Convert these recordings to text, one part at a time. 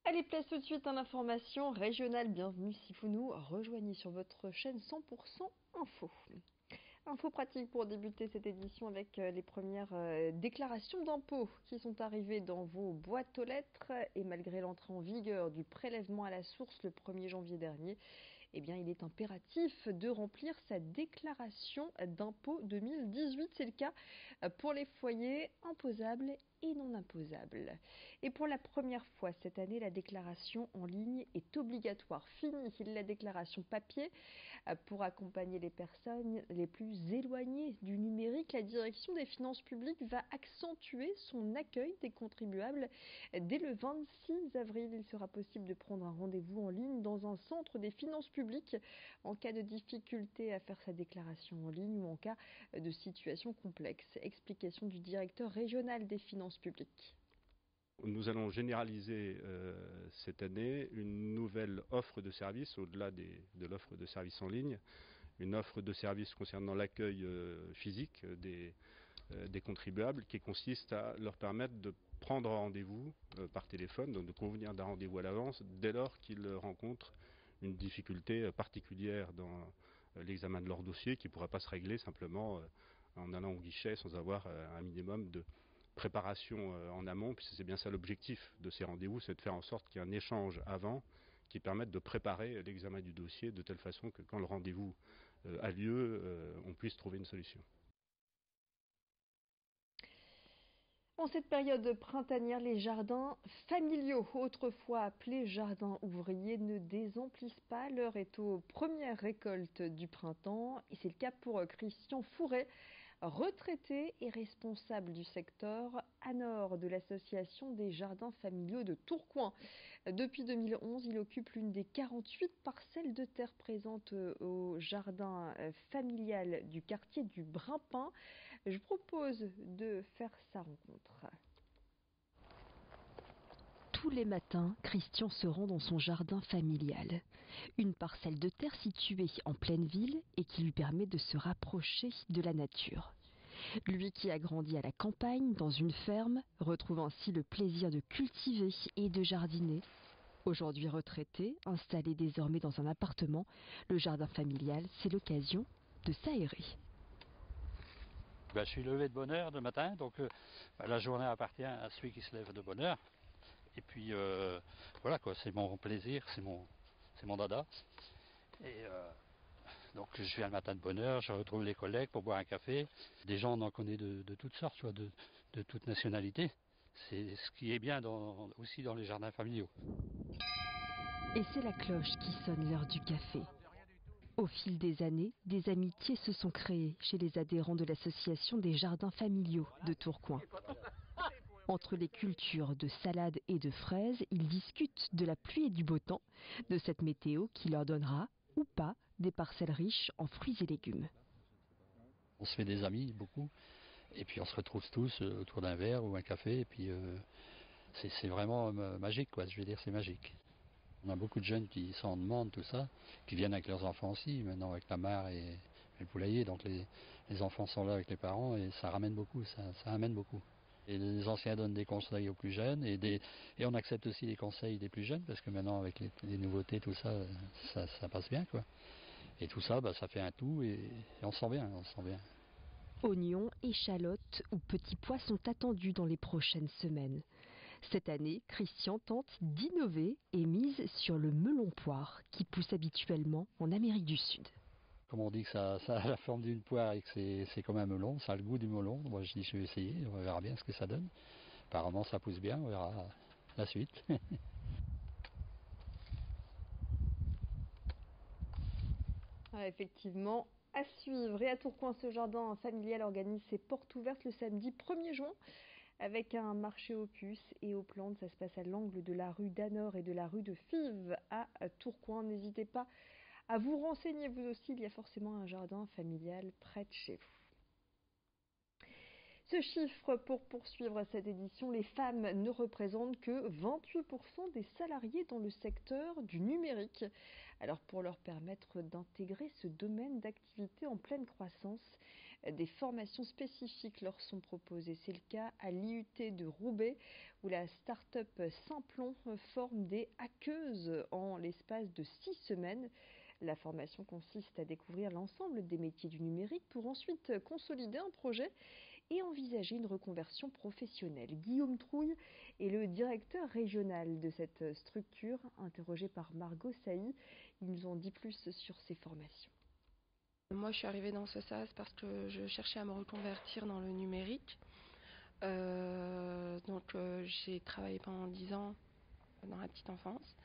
Allez, place tout de suite à l'information régionale. Bienvenue si vous nous rejoignez sur votre chaîne 100% Info. Info pratique pour débuter cette édition avec les premières déclarations d'impôts qui sont arrivées dans vos boîtes aux lettres. Et malgré l'entrée en vigueur du prélèvement à la source le 1er janvier dernier, eh bien, il est impératif de remplir sa déclaration d'impôt 2018. C'est le cas pour les foyers imposables et non imposables. Et pour la première fois cette année, la déclaration en ligne est obligatoire. Fini la déclaration papier. Pour accompagner les personnes les plus éloignées du numérique, la direction des finances publiques va accentuer son accueil des contribuables. Dès le 26 avril, il sera possible de prendre un rendez-vous en ligne dans un centre des finances publiques en cas de difficulté à faire sa déclaration en ligne ou en cas de situation complexe. Explication du directeur régional des finances publiques. Nous allons généraliser cette année une nouvelle offre de services au-delà de l'offre de services en ligne, une offre de services concernant l'accueil physique des contribuables qui consiste à leur permettre de prendre rendez-vous par téléphone, donc de convenir d'un rendez-vous à l'avance dès lors qu'ils rencontrent une difficulté particulière dans l'examen de leur dossier qui ne pourra pas se régler simplement en allant au guichet sans avoir un minimum de préparation en amont, puisque c'est bien ça l'objectif de ces rendez-vous, c'est de faire en sorte qu'il y ait un échange avant qui permette de préparer l'examen du dossier de telle façon que quand le rendez-vous a lieu, on puisse trouver une solution. En cette période printanière, les jardins familiaux, autrefois appelés jardins ouvriers, ne désemplissent pas. L'heure est aux premières récoltes du printemps et c'est le cas pour Christian Fouret, retraité et responsable du secteur ANOR de l'association des jardins familiaux de Tourcoing. Depuis 2011, il occupe l'une des 48 parcelles de terre présentes au jardin familial du quartier du Brimpin. Je propose de faire sa rencontre. Tous les matins, Christian se rend dans son jardin familial. Une parcelle de terre située en pleine ville et qui lui permet de se rapprocher de la nature. Lui qui a grandi à la campagne, dans une ferme, retrouve ainsi le plaisir de cultiver et de jardiner. Aujourd'hui retraité, installé désormais dans un appartement, le jardin familial, c'est l'occasion de s'aérer. Je suis levé de bonne heure le matin, donc la journée appartient à celui qui se lève de bonne heure. Et puis voilà quoi, c'est mon plaisir, c'est mon dada. Et donc je viens le matin de bonne heure, je retrouve les collègues pour boire un café. Des gens on en connaît de toutes sortes, tu vois, de toutes nationalités. C'est ce qui est bien aussi dans les jardins familiaux. Et c'est la cloche qui sonne l'heure du café. Au fil des années, des amitiés se sont créées chez les adhérents de l'association des jardins familiaux de Tourcoing. Entre les cultures de salades et de fraises, ils discutent de la pluie et du beau temps, de cette météo qui leur donnera, ou pas, des parcelles riches en fruits et légumes. On se fait des amis, beaucoup, et puis on se retrouve tous autour d'un verre ou un café, et puis c'est vraiment magique, quoi. Je veux dire, c'est magique. On a beaucoup de jeunes qui s'en demandent, tout ça, qui viennent avec leurs enfants aussi, maintenant avec la mare et le poulailler, donc les enfants sont là avec les parents, et ça ramène beaucoup, ça amène beaucoup. Et les anciens donnent des conseils aux plus jeunes et on accepte aussi les conseils des plus jeunes parce que maintenant avec les nouveautés, tout ça, ça passe bien quoi. Et tout ça, ça fait un tout et on se sent bien, on se sent bien. Oignons, échalotes ou petits pois sont attendus dans les prochaines semaines. Cette année, Christian tente d'innover et mise sur le melon poire qui pousse habituellement en Amérique du Sud. Comme on dit que ça a la forme d'une poire et que c'est comme un melon, ça a le goût du melon. Moi je dis je vais essayer, on verra bien ce que ça donne. Apparemment ça pousse bien, on verra la suite. Effectivement, à suivre. Et à Tourcoing, ce jardin familial organise ses portes ouvertes le samedi 1er juin avec un marché aux puces et aux plantes. Ça se passe à l'angle de la rue d'Anor et de la rue de Fives à Tourcoing. N'hésitez pas à vous renseigner vous aussi, il y a forcément un jardin familial près de chez vous. Ce chiffre, pour poursuivre cette édition, les femmes ne représentent que 28% des salariés dans le secteur du numérique. Alors pour leur permettre d'intégrer ce domaine d'activité en pleine croissance, des formations spécifiques leur sont proposées. C'est le cas à l'IUT de Roubaix où la start-up Simplon forme des hackeuses en l'espace de 6 semaines. La formation consiste à découvrir l'ensemble des métiers du numérique pour ensuite consolider un projet et envisager une reconversion professionnelle. Guillaume Trouille est le directeur régional de cette structure, interrogé par Margot Sailly. Il nous en dit plus sur ces formations. Moi, je suis arrivée dans ce SAS parce que je cherchais à me reconvertir dans le numérique. J'ai travaillé pendant 10 ans dans la petite enfance.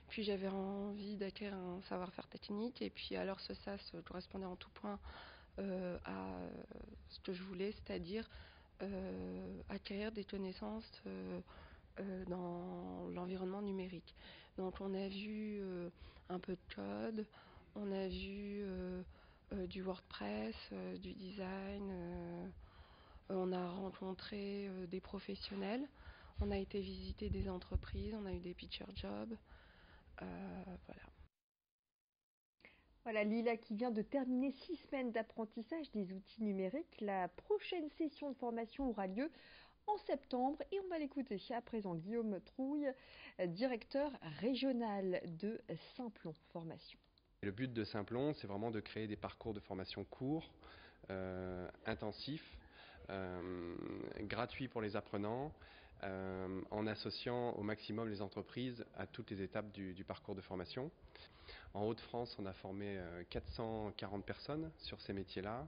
Puis j'avais envie d'acquérir un savoir-faire technique. Et puis alors ce SAS correspondait en tout point à ce que je voulais, c'est-à-dire acquérir des connaissances dans l'environnement numérique. Donc on a vu un peu de code, on a vu du WordPress, du design, on a rencontré des professionnels, on a été visiter des entreprises, on a eu des pitcher jobs, voilà. Voilà, Lila qui vient de terminer 6 semaines d'apprentissage des outils numériques. La prochaine session de formation aura lieu en septembre et on va l'écouter à présent. Guillaume Trouille, directeur régional de Simplon Formation. Le but de Simplon, c'est vraiment de créer des parcours de formation courts, intensifs, gratuits pour les apprenants, en associant au maximum les entreprises à toutes les étapes du parcours de formation. En Hauts-de-France, on a formé 440 personnes sur ces métiers-là.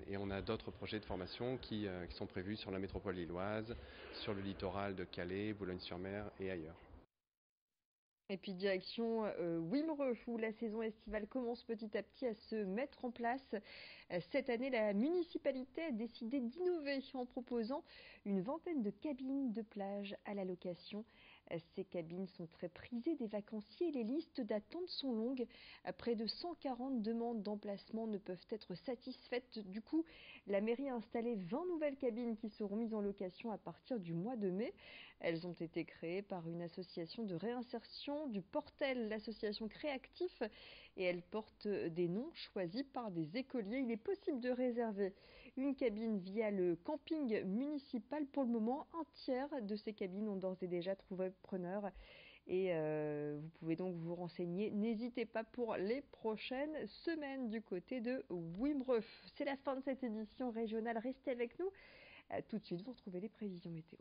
Et on a d'autres projets de formation qui sont prévus sur la métropole lilloise, sur le littoral de Calais, Boulogne-sur-Mer et ailleurs. Et puis direction Wimereux, où la saison estivale commence petit à petit à se mettre en place. Cette année, la municipalité a décidé d'innover en proposant une vingtaine de cabines de plage à la location. Ces cabines sont très prisées des vacanciers et les listes d'attente sont longues. Près de 140 demandes d'emplacement ne peuvent être satisfaites. Du coup, la mairie a installé 20 nouvelles cabines qui seront mises en location à partir du mois de mai. Elles ont été créées par une association de réinsertion du Portel, l'association Créactif, et elles portent des noms choisis par des écoliers. Il est possible de réserver une cabine via le camping municipal. Pour le moment, un tiers de ces cabines ont d'ores et déjà trouvé preneur. Et vous pouvez donc vous renseigner. N'hésitez pas pour les prochaines semaines du côté de Wimereux. C'est la fin de cette édition régionale. Restez avec nous. Tout de suite, vous retrouvez les prévisions météo.